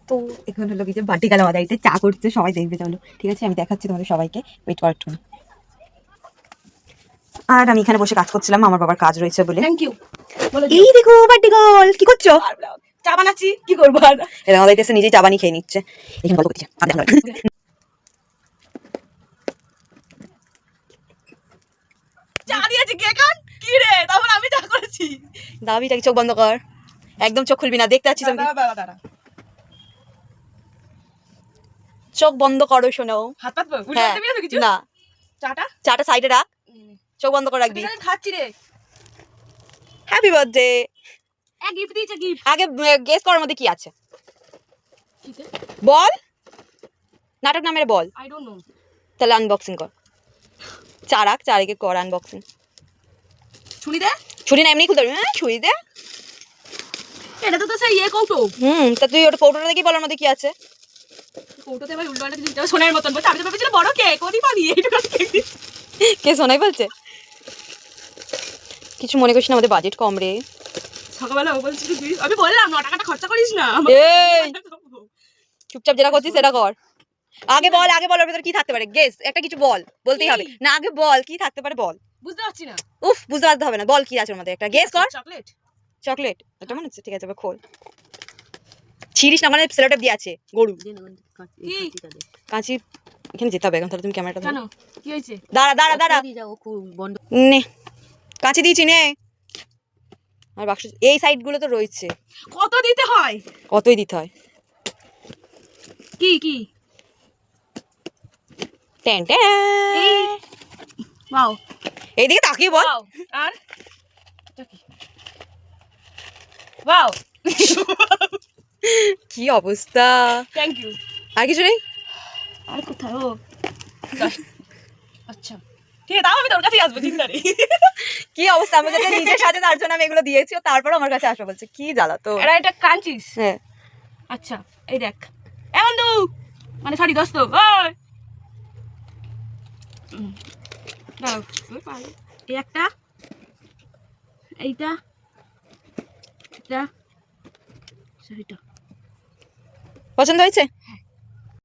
তো এখন হলো কি যে বাটিকালা আমাদের বাড়িতে চা করছে, সবাই দেখবে, চলো ঠিক আছে আমি দেখাচ্ছি তোমাদের সবাইকে, ওয়েট করার জন্য। আর আমি এখানে বসে কাজ করছিলাম, আমার বাবার কাজ রয়েছে বলে। Thank you. এই দেখো বাটিকল কি করছো? চা বানাচ্ছি, কি করবো আর। এরা আমাদের কাছে নিজেই চা বানিয়ে খেয়ে নিচ্ছে। এখানে গল্প করছে চা দিয়েছি কে খান? কি রে, তারপর আমি চা করেছি। দাবিটাকে চোখ বন্ধ কর, একদম চোখ খুলবি না, দেখতে পাচ্ছিস আমি। দাঁড়া চোখ বন্ধ করো শোনো। হাত পাতবো? হ্যাঁ, উল্টে দিবি না তো কিছু? না চাটা চাটা সাইডে রাখ, চোখ বন্ধ করে রাখবি। আমি খাচ্ছি রে। Happy birthday. গিফট দিয়েছে, গিফট। আগে গেস করার মধ্যে কি আছে কি রে? বল, নাটক নামের বল। I don't know. তাহলে আনবক্সিং কর, চা রাখ, চা রেখে কর আনবক্সিং। ছুরি দে। ছুরি না এমনি খুলতে পারবি? হ্যাঁ ছুরি দে। এটা তো সেই কৌটো। তা তুই ওটা কৌটোটা দেখি বলার মধ্যে কি আছে। কৌটোতে ভাই উল্টো পাল্টা কিছু দিতে হবে, সোনার মতন বলছে। আমি তো ভেবেছিলাম বড় কেক, ওদি পারি এইটুকু কেক দিচ্ছে। কে শোনাই বলছে? কিছু মনে করিস না, আমাদের বাজেট কম রে। সকালবেলা ও বলছিল আমি বললাম 9 টাকাটা খরচা করিস না। এই চুপচাপ যেটা করছিস সেটা কর। আগে বল ওর ভিতরে কি থাকতে পারে, গেস একটা কিছু বল, বলতেই হবে না, আগে বল কি থাকতে পারে বল। বুঝতে পারছি না। উফ বুঝতে পারতে হবে না, বল কি আছে ওর মধ্যে, একটা গেস কর। চকলেট। চকলেট এটা মনে হচ্ছে, ঠিক আছে এবার খোল। ছিড়িস না, মানে সেলোটেপ দিয়ে আছে গরু। কি? কাঁচি এখানে যেতে হবে এখন, তাহলে তুমি ক্যামেরাটা কেন কি হয়েছে? দাঁড়া নে, কাঁচি দিয়েছি নে। আর বাক্স এই সাইড গুলো তো রয়েছে, কত দিতে হয়? কতই দিতে হয়। কি কি? Ten ten. ওয়াও, এইদিকে তাকিয়ে বল। ওয়াও। আর ওয়াও। কি অবস্থা, থ্যাংক ইউ। আর কিছু নেই। আর কোথায় ও? আচ্ছা ঠিক আছে, তাও আমি তোর কাছেই আসবো, চিন্তা নেই। কি অবস্থা, আমি যাতে নিজের সাথে তার জন্য আমি এগুলো দিয়েছি, তারপর আমার কাছে আসা বলছে, কি জ্বালা তো। এটা কাঁচিস? হ্যাঁ আচ্ছা এই দেখ, এ বন্ধু, মানে সরি দোস্ত, ওই দাও, ওই পাই। এই একটা, এইটা, এটা, সেটা। পছন্দ হয়েছে?